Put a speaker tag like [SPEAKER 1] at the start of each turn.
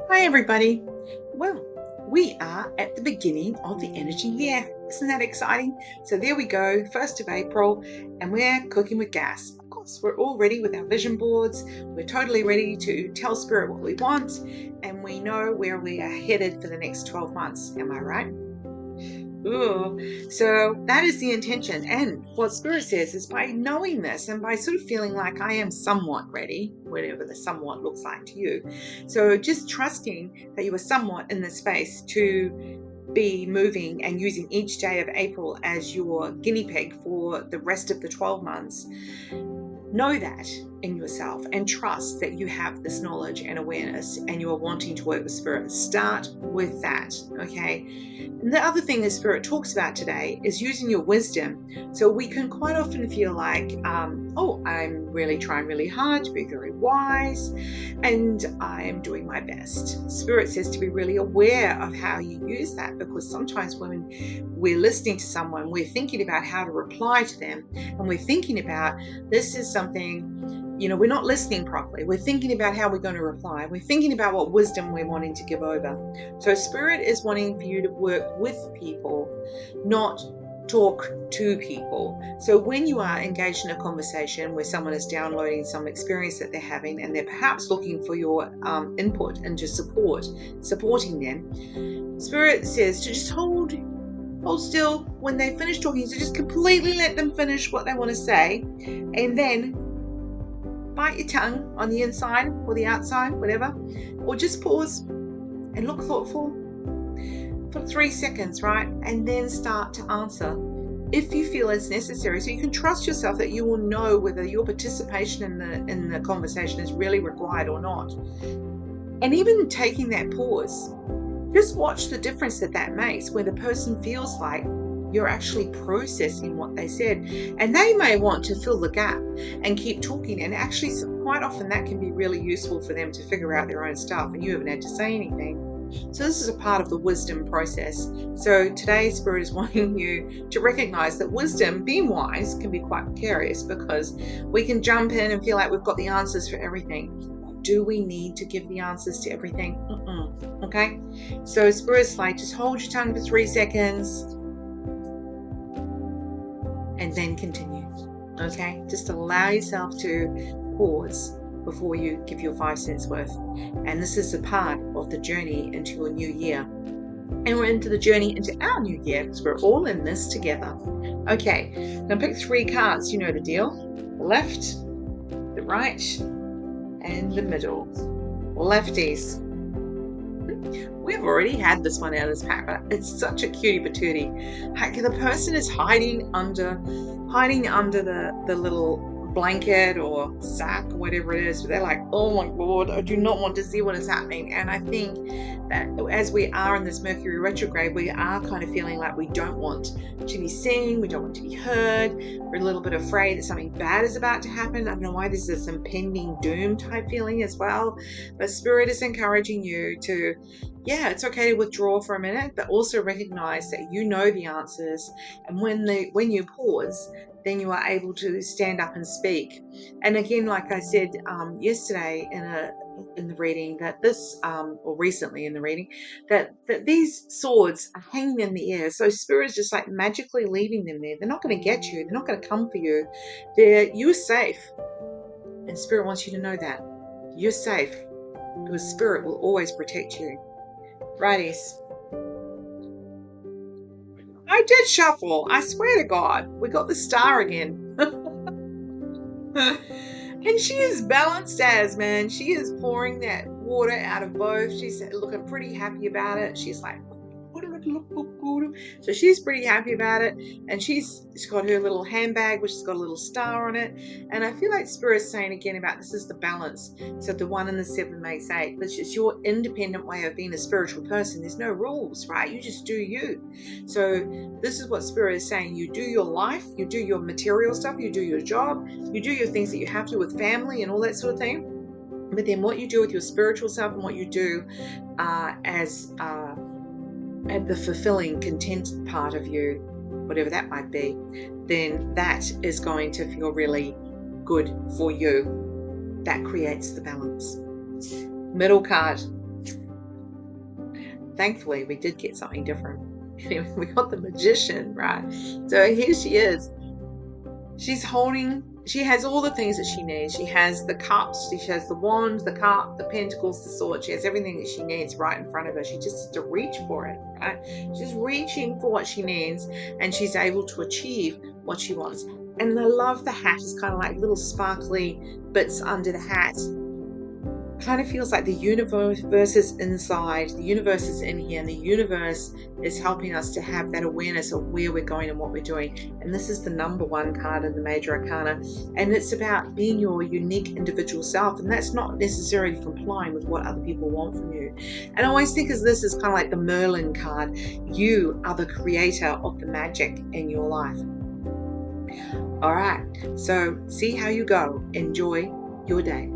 [SPEAKER 1] Hi everybody. Well, we are at the beginning of the energy year. Isn't that exciting? So there we go, 1st of April, and we're cooking with gas. Of course, we're all ready with our vision boards. We're totally ready to tell Spirit what we want, and we know where we are headed for the next 12 months. Am I right? Ooh. So that is the intention. And what Spirit says is by knowing this and by sort of feeling like I am somewhat ready, whatever the somewhat looks like to you. So just trusting that you are somewhat in the space to be moving and using each day of April as your guinea pig for the rest of the 12 months. Know that in yourself and trust that you have this knowledge and awareness and you are wanting to work with Spirit. Start with that, okay? And the other thing that Spirit talks about today is using your wisdom. So we can quite often feel like, oh, I'm really trying really hard to be very wise and I am doing my best. Spirit says to be really aware of how you use that, because sometimes when we're listening to someone, we're thinking about how to reply to them, and we're thinking about this is something, we're not listening properly. We're thinking about how we're going to reply. We're thinking about what wisdom we're wanting to give over. So Spirit is wanting for you to work with people, not talk to people. So when you are engaged in a conversation where someone is downloading some experience that they're having and they're perhaps looking for your input and to supporting them, Spirit says to just hold still when they finish talking, so just completely let them finish what they want to say, and then bite your tongue on the inside or the outside, whatever, or just pause and look thoughtful for 3 seconds, right? And then start to answer if you feel it's necessary. So you can trust yourself that you will know whether your participation in the conversation is really required or not. And even taking that pause, just watch the difference that makes, where the person feels like you're actually processing what they said. And they may want to fill the gap and keep talking. And actually, quite often that can be really useful for them to figure out their own stuff and you haven't had to say anything. So this is a part of the wisdom process. So today Spirit is wanting you to recognize that wisdom, being wise, can be quite precarious, because we can jump in and feel like we've got the answers for everything. Do we need to give the answers to everything? Okay? So Spirit's like, just hold your tongue for 3 seconds and then continue. Okay? Just allow yourself to pause before you give your 5 cents worth. And this is a part of the journey into your new year. And we're into the journey into our new year because we're all in this together. Okay, I'm going to pick 3 cards. You know the deal. The left, the right, and the middle. Lefties. We've already had this one out of this pack, but it's such a cutie patootie. Like, the person is hiding under the little blanket or sack or whatever it is. They're like, oh my God, I do not want to see what is happening. And I think that as we are in this Mercury retrograde, we are kind of feeling like we don't want to be seen, we don't want to be heard. We're a little bit afraid that something bad is about to happen. I don't know why there's this impending doom type feeling as well. But Spirit is encouraging you to, it's okay to withdraw for a minute, but also recognize that you know the answers. And when you pause, then you are able to stand up and speak. And again, like I said yesterday in the reading, that this, or recently in the reading, that these swords are hanging in the air. So Spirit is just like magically leaving them there. They're not going to get you. They're not going to come for you. You're safe. And Spirit wants you to know that. You're safe, because Spirit will always protect you. Righties. I did shuffle. I swear to God. We got the star again. And she is balanced as, man. She is pouring that water out of both. She's looking pretty happy about it. She's like, so she's pretty happy about it. And she's got her little handbag, which has got a little star on it. And I feel like Spirit's saying again about this is the balance. So the 1 and the 7 makes 8. That's just your independent way of being a spiritual person. There's no rules, right? You just do you. So this is what Spirit is saying. You do your life, you do your material stuff, you do your job, you do your things that you have to with family and all that sort of thing. But then what you do with your spiritual self and what you do as the fulfilling, content part of you, whatever that might be, then that is going to feel really good for you. That creates the balance. Middle card. thankfully we did get something different. We got the Magician, right? So here she is. She has all the things that she needs. She has the cups, she has the wand, the cup, the pentacles, the sword. She has everything that she needs right in front of her. She just has to reach for it, right? She's reaching for what she needs, and she's able to achieve what she wants. And I love the hat. It's kind of like little sparkly bits under the hat. Kind of feels like the universe is inside, the universe is in here, and the universe is helping us to have that awareness of where we're going and what we're doing. And this is the number 1 card in the Major Arcana, and it's about being your unique individual self, and that's not necessarily complying with what other people want from you. And I always think of this as kind of like the Merlin card. You are the creator of the magic in your life. All right, so see how you go. Enjoy your day.